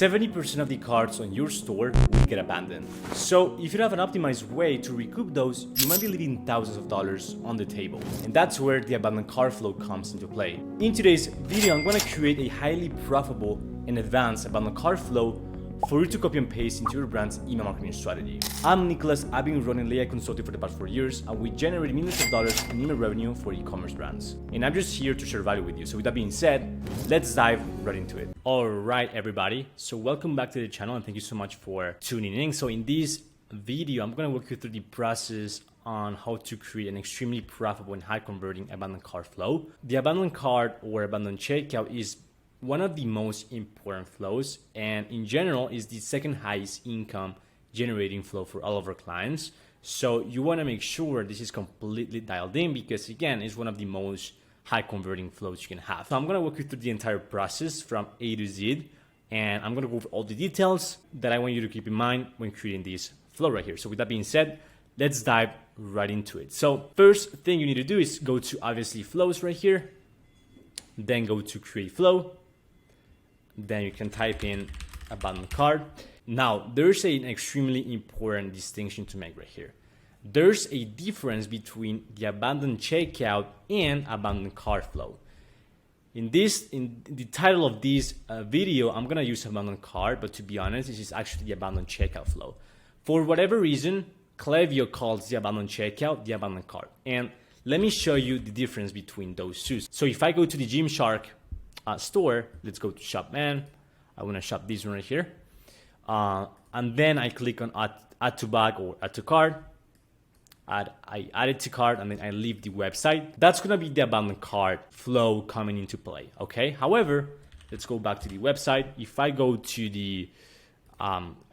70% of the carts on your store will get abandoned. So if you don't have an optimized way to recoup those, you might be leaving thousands of dollars on the table. And that's where the abandoned cart flow comes into play. In today's video, I'm going to create a highly profitable and advanced abandoned cart flow for you to copy and paste into your brand's email marketing strategy. I'm Nicholas. I've been running AI Consulting for the past 4 years, and we generate millions of dollars in email revenue for e-commerce brands. And I'm just here to share value with you. So with that being said, let's dive right into it. All right, everybody. So welcome back to the channel, and thank you so much for tuning in. So in this video, I'm going to walk you through the process on how to create an extremely profitable and high converting abandoned cart flow. The abandoned cart or abandoned checkout is one of the most important flows, and in general is the second highest income generating flow for all of our clients. So you want to make sure this is completely dialed in, because again, it's one of the most high converting flows you can have. So I'm going to walk you through the entire process from A to Z, and I'm going to go over all the details that I want you to keep in mind when creating this flow right here. So with that being said, let's dive right into it. So first thing you need to do is go to obviously flows right here, then go to create flow. Then you can type in abandoned cart. Now, there's an extremely important distinction to make right here. There's a difference between the abandoned checkout and abandoned cart flow. In the title of this video, I'm gonna use abandoned cart, but to be honest, this is actually the abandoned checkout flow. For whatever reason, Klaviyo calls the abandoned checkout the abandoned cart. And let me show you the difference between those two. So if I go to the Gymshark store, let's go to shop man. I want to shop this one right here, and then I click on add to bag or add to cart. I add it to cart, and then I leave the website. That's gonna be the abandoned cart flow coming into play. Okay, however, let's go back to the website. If I go to the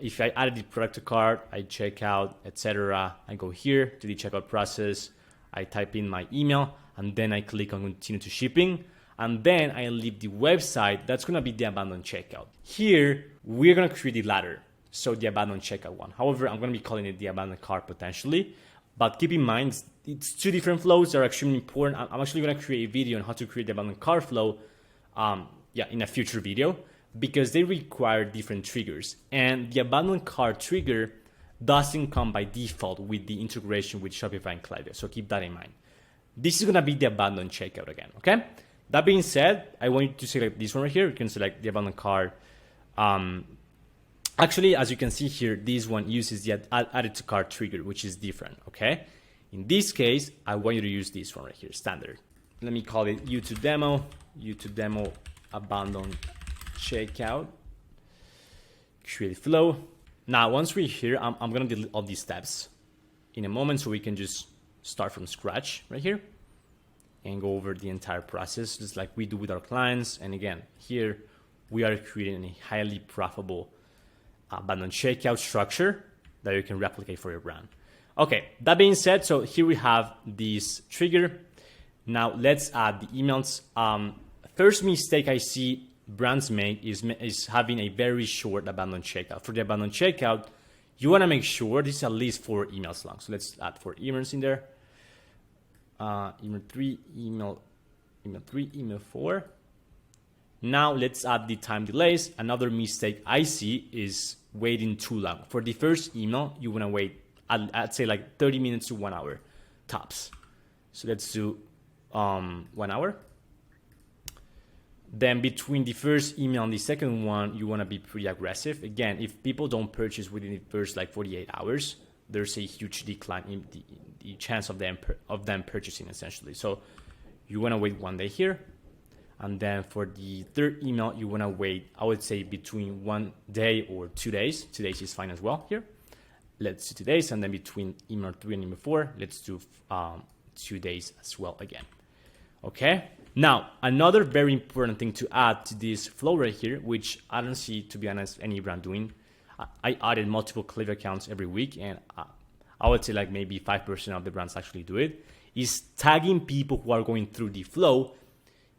if I added the product to cart, I check out, etc. I go here to the checkout process, I type in my email, and then I click on continue to shipping, and then I leave the website. That's gonna be the abandoned checkout. Here, we're gonna create the latter, so the abandoned checkout one. However, I'm gonna be calling it the abandoned cart potentially, but keep in mind, it's two different flows that are extremely important. I'm actually gonna create a video on how to create the abandoned cart flow in a future video, because they require different triggers. And the abandoned cart trigger doesn't come by default with the integration with Shopify and Klaviyo, so keep that in mind. This is gonna be the abandoned checkout again, okay? That being said, I want you to select this one right here. You can select the abandoned cart. Actually, as you can see here, this one uses the added to cart trigger, which is different, okay? In this case, I want you to use this one right here, standard. Let me call it YouTube demo abandoned checkout, create flow. Now, once we're here, I'm gonna delete all these steps in a moment, so we can just start from scratch right here and go over the entire process just like we do with our clients. And again, here we are creating a highly profitable abandoned checkout structure that you can replicate for your brand. Okay, that being said, so here we have this trigger. Now let's add the emails. First mistake I see brands make is having a very short abandoned checkout. For the abandoned checkout, you want to make sure this is at least 4 emails long. So let's add 4 emails in there. Email 3, email 3, email 4. Now let's add the time delays. Another mistake I see is waiting too long. For the first email, you want to wait, I'd say like 30 minutes to 1 hour tops. So let's do 1 hour. Then between the first email and the second one, you want to be pretty aggressive. Again, if people don't purchase within the first like 48 hours, there's a huge decline in the chance of them purchasing essentially. So you want to wait 1 day here. And then for the third email, you want to wait, I would say between 1 day or 2 days. 2 days is fine as well here. Let's do 2 days. And then between email 3 and email 4, let's do 2 days as well again. Okay. Now, another very important thing to add to this flow right here, which I don't see, to be honest, any brand doing. I added multiple Klaviyo accounts every week, and I would say like maybe 5% of the brands actually do it, is tagging people who are going through the flow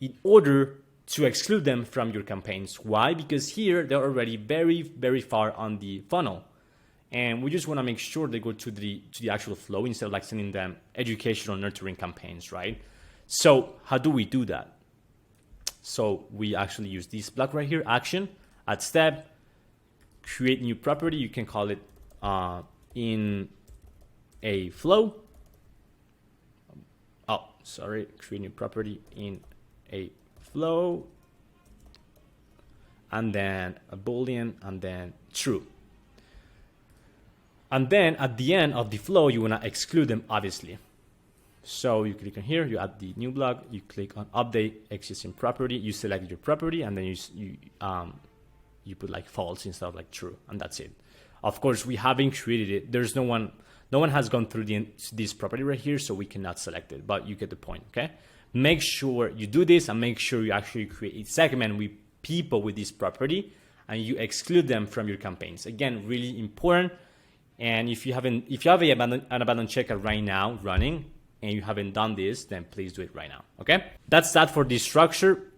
in order to exclude them from your campaigns. Why? Because here they're already very, very far on the funnel. And we just want to make sure they go to the actual flow instead of like sending them educational nurturing campaigns, right? So how do we do that? So we actually use this block right here, action, add step, create new property. You can call it in a flow. Oh, sorry, create new property in a flow, and then a boolean, and then true. And then at the end of the flow, you want to exclude them, obviously. So you click on here, you add the new block, you click on update existing property, you select your property, and then you put like false instead of like true, and that's it. Of course, we haven't created it. There's no one has gone through this property right here, so we cannot select it, but you get the point, okay? Make sure you do this, and make sure you actually create a segment with people with this property, and you exclude them from your campaigns. Again, really important. And if you have an abandoned checkout right now running, and you haven't done this, then please do it right now, okay? That's that for this structure.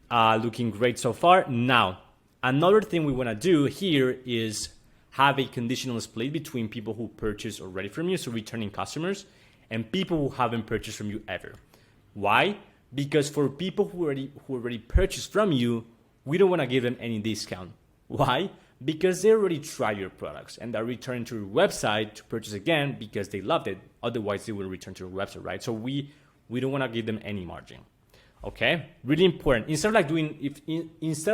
Looking great so far. Now, another thing we wanna do here is have a conditional split between people who purchase already from you, so returning customers, and people who haven't purchased from you ever. Why? Because for people who already purchased from you, we don't wanna give them any discount. Why? Because they already tried your products and they're returning to your website to purchase again because they loved it. Otherwise, they will return to your website, right? So we don't want to give them any margin. Okay, really important. Instead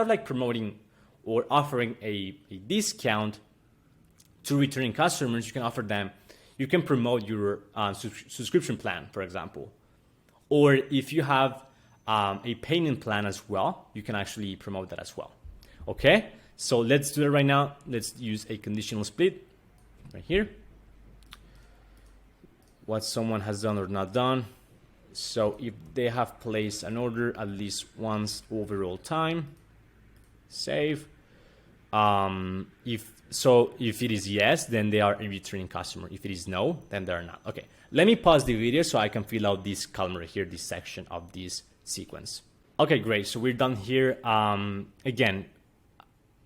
of like promoting or offering a discount to returning customers, you can promote your subscription plan, for example. Or if you have a payment plan as well, you can actually promote that as well. Okay. So let's do it right now. Let's use a conditional split right here. What someone has done or not done. So if they have placed an order at least once overall time, save. If it is yes, then they are a returning customer. If it is no, then they are not. Okay, let me pause the video so I can fill out this column right here, this section of this sequence. Okay, great. So we're done here. Again,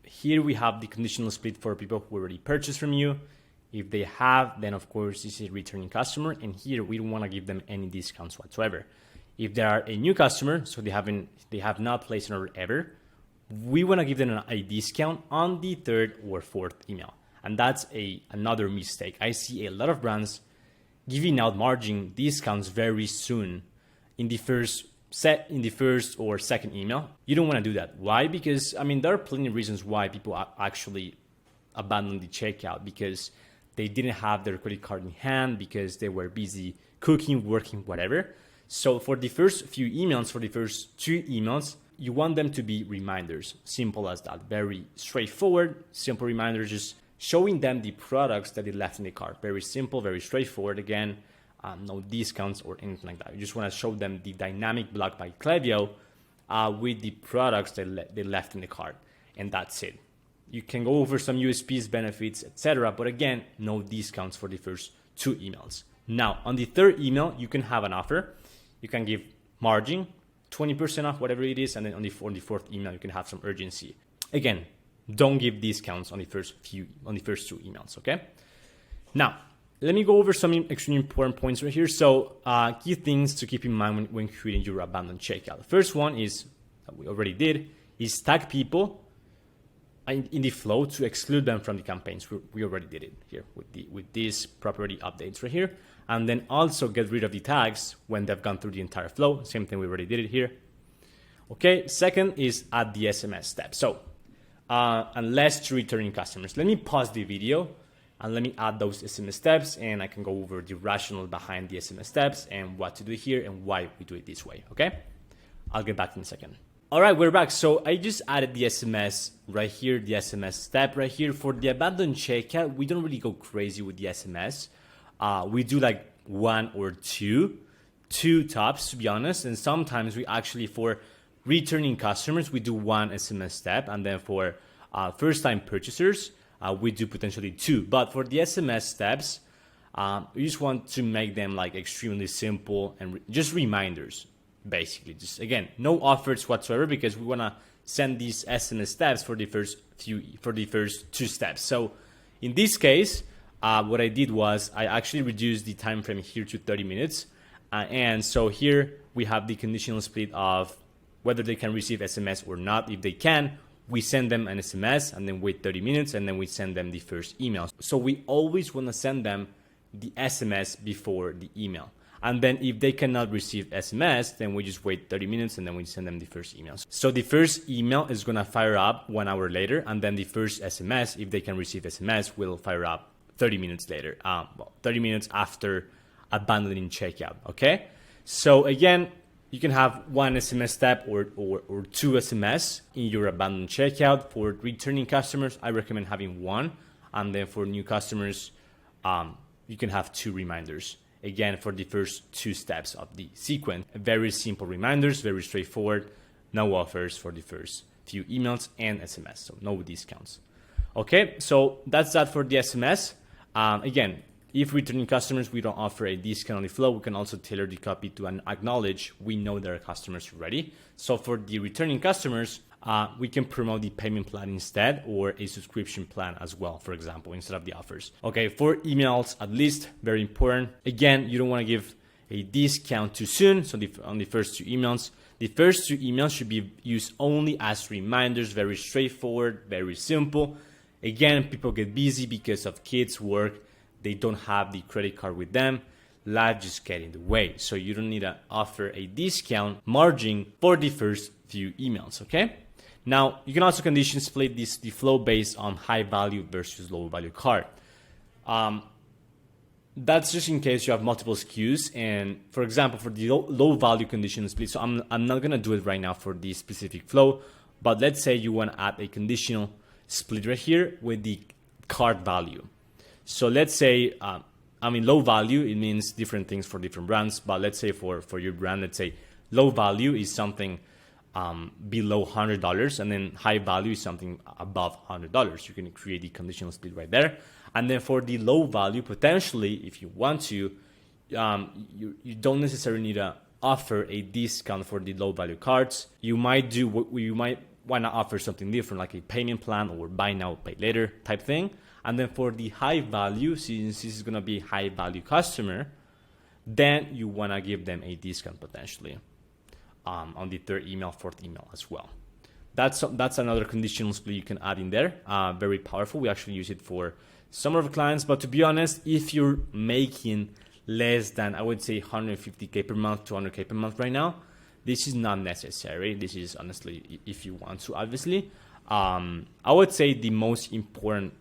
here we have the conditional split for people who already purchased from you. If they have, then of course this is a returning customer, and here we don't want to give them any discounts whatsoever. If they are a new customer, so they have not placed an order ever, we want to give them a discount on the third or fourth email, and that's another mistake. I see a lot of brands giving out margin discounts very soon in the first or second email. You don't want to do that. Why? Because there are plenty of reasons why people actually abandon the checkout, because they didn't have their credit card in hand, because they were busy cooking, working, whatever. So for the first few emails, for the first 2 emails, you want them to be reminders. Simple as that. Very straightforward, simple reminders, just showing them the products that they left in the cart. Very simple, very straightforward. Again, no discounts or anything like that. You just want to show them the dynamic block by Klaviyo with the products they left in the cart, and that's it. You can go over some USPs, benefits, etc. But again, no discounts for the first 2 emails. Now, on the third email, you can have an offer. You can give margin, 20% off, whatever it is, and then on the fourth email, you can have some urgency. Again, don't give discounts on the first 2 emails. Okay. Now, let me go over some extremely important points right here. So, key things to keep in mind when creating your abandoned checkout. The first one is, that we already did, is tag people in the flow to exclude them from the campaigns. We already did it here with these property updates right here. And then also get rid of the tags when they've gone through the entire flow. Same thing, we already did it here. Okay, second is add the SMS step. So, unless to returning customers. Let me pause the video and let me add those SMS steps, and I can go over the rationale behind the SMS steps and what to do here and why we do it this way, okay? I'll get back in a second. All right, we're back. So I just added the SMS right here, the SMS step right here. For the abandoned checkout, we don't really go crazy with the SMS. We do like 1 or 2 tops, to be honest. And sometimes we actually, for returning customers, we do 1 SMS step. And then for first-time purchasers, we do potentially 2. But for the SMS steps, we just want to make them like extremely simple and just reminders. Basically, just again, no offers whatsoever, because we want to send these SMS steps for the first 2 steps. So in this case, what I did was I actually reduced the time frame here to 30 minutes. And so here we have the conditional split of whether they can receive SMS or not. If they can, we send them an SMS and then wait 30 minutes and then we send them the first email. So we always want to send them the SMS before the email. And then if they cannot receive SMS, then we just wait 30 minutes and then we send them the first emails. So the first email is going to fire up 1 hour later, and then the first SMS, if they can receive SMS, will fire up 30 minutes later, 30 minutes after abandoning checkout, okay? So again, you can have one SMS step or two SMS in your abandoned checkout. For returning customers, I recommend having one. And then for new customers, you can have 2 reminders. Again, for the first 2 steps of the sequence. Very simple reminders, very straightforward. No offers for the first few emails and SMS, so no discounts. Okay, so that's that for the SMS. Again, if returning customers, we don't offer a discount on the flow, we can also tailor the copy to acknowledge we know there are customers already. So for the returning customers, we can promote the payment plan instead, or a subscription plan as well, for example, instead of the offers. Okay, for emails, at least, very important. Again, you don't want to give a discount too soon. So on the first 2 emails, the first 2 emails should be used only as reminders, very straightforward, very simple. Again, people get busy because of kids' work. They don't have the credit card with them. Life just get in the way. So you don't need to offer a discount margin for the first few emails, okay? Now, you can also condition split the flow based on high value versus low value card. That's just in case you have multiple SKUs. And for example, for the low value condition split, so I'm not gonna do it right now for this specific flow, but let's say you wanna add a conditional split right here with the card value. So let's say, low value, it means different things for different brands, but let's say for your brand, let's say low value is something below $100, and then high value is something above $100. You can create the conditional split right there. And then for the low value, potentially, if you want to, you don't necessarily need to offer a discount for the low value cards. You might want to offer something different, like a payment plan or buy now, pay later type thing. And then for the high value, since this is going to be a high value customer, then you want to give them a discount potentially. On the 3rd email, 4th email as well. That's another conditional split you can add in there. Very powerful. We actually use it for some of our clients, but to be honest, if you're making less than, I would say, 150K per month, 200K per month right now, this is not necessary. This is honestly, if you want to, obviously. I would say the most important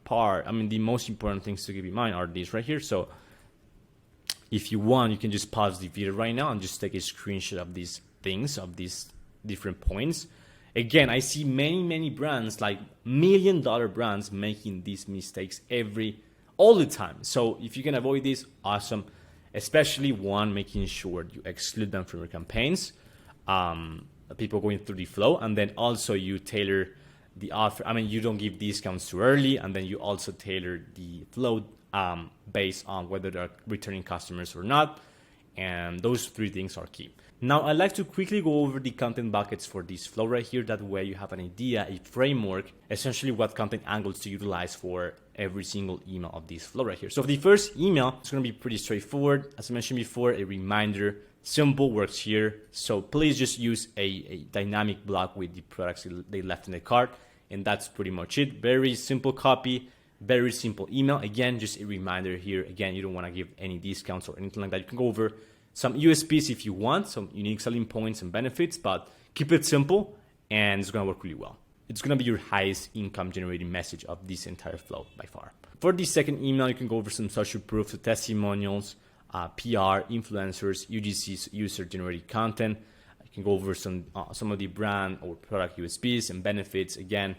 the most important things to keep in mind are these right here. So if you want, you can just pause the video right now and just take a screenshot of these things, of these different points. Again, I see many brands, like $1 million brands, making these mistakes all the time. So if you can avoid this, awesome. Especially one, making sure you exclude them from your campaigns, people going through the flow, and then also you tailor the offer. You don't give discounts too early, and then you also tailor the flow based on whether they're returning customers or not. And those 3 things are key. Now, I'd like to quickly go over the content buckets for this flow right here. That way you have an idea, a framework, essentially what content angles to utilize for every single email of this flow right here. So for the first email, it's going to be pretty straightforward. As I mentioned before, a reminder, simple, works here. So please just use a dynamic block with the products they left in the cart. And that's pretty much it. Very simple copy, very simple email. Again, just a reminder here. Again, you don't want to give any discounts or anything like that. You can go over some USPs if you want, some unique selling points and benefits, but keep it simple and it's going to work really well. It's going to be your highest income generating message of this entire flow by far. For the second email, you can go over some social proof, so testimonials, PR, influencers, UGC, user generated content. You can go over some of the brand or product USPs and benefits. Again,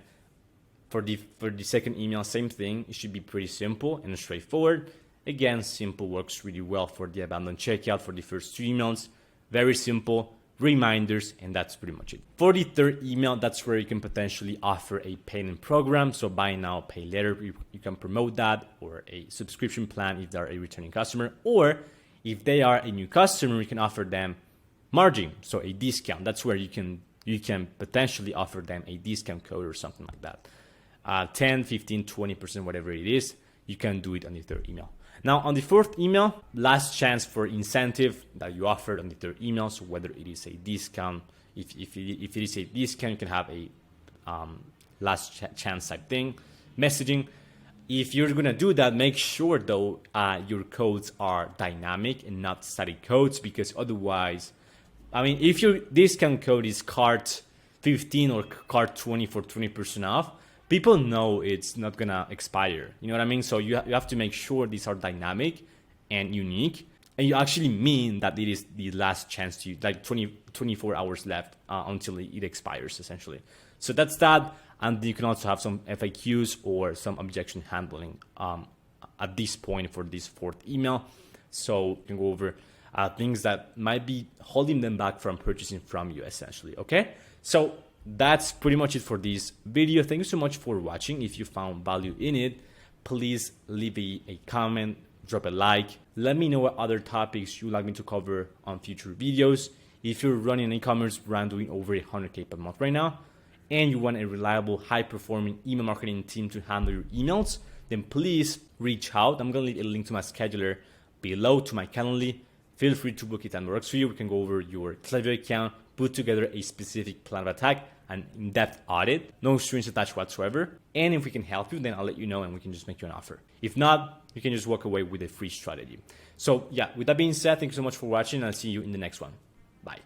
for the second email, same thing. It should be pretty simple and straightforward. Again, simple works really well for the abandoned checkout for the first 2 emails. Very simple, reminders, and that's pretty much it. For the third email, that's where you can potentially offer a payment program. So buy now, pay later. You can promote that, or a subscription plan if they're a returning customer, or if they are a new customer, you can offer them margin, so a discount. That's where you can potentially offer them a discount code or something like that. 10, 15, 20%, whatever it is, you can do it on the third email. Now, on the fourth email, last chance for incentive that you offered on the third email. So whether it is a discount, if it is a discount, you can have last chance type thing, messaging. If you're gonna do that, make sure though your codes are dynamic and not static codes, because otherwise, I mean, if your discount code is cart 15 or cart 20 for 20% off, people know it's not gonna expire. You know what I mean? So you have to make sure these are dynamic and unique, and you actually mean that it is the last chance to, like 24 hours left until it expires essentially. So that's that. And you can also have some FAQs or some objection handling at this point for this fourth email. So you can go over things that might be holding them back from purchasing from you essentially, okay? So that's pretty much it for this video. Thank you so much for watching. If you found value in it, please leave a comment, drop a like. Let me know what other topics you'd like me to cover on future videos. If you're running an e-commerce brand doing over 100K per month right now, and you want a reliable, high-performing email marketing team to handle your emails, then please reach out. I'm going to leave a link to my scheduler below, to my Calendly. Feel free to book it and works for you. We can go over your Klaviyo account, put together a specific plan of attack, an in-depth audit, no strings attached whatsoever. And if we can help you, then I'll let you know and we can just make you an offer. If not, you can just walk away with a free strategy. So yeah, with that being said, thank you so much for watching, and I'll see you in the next one. Bye.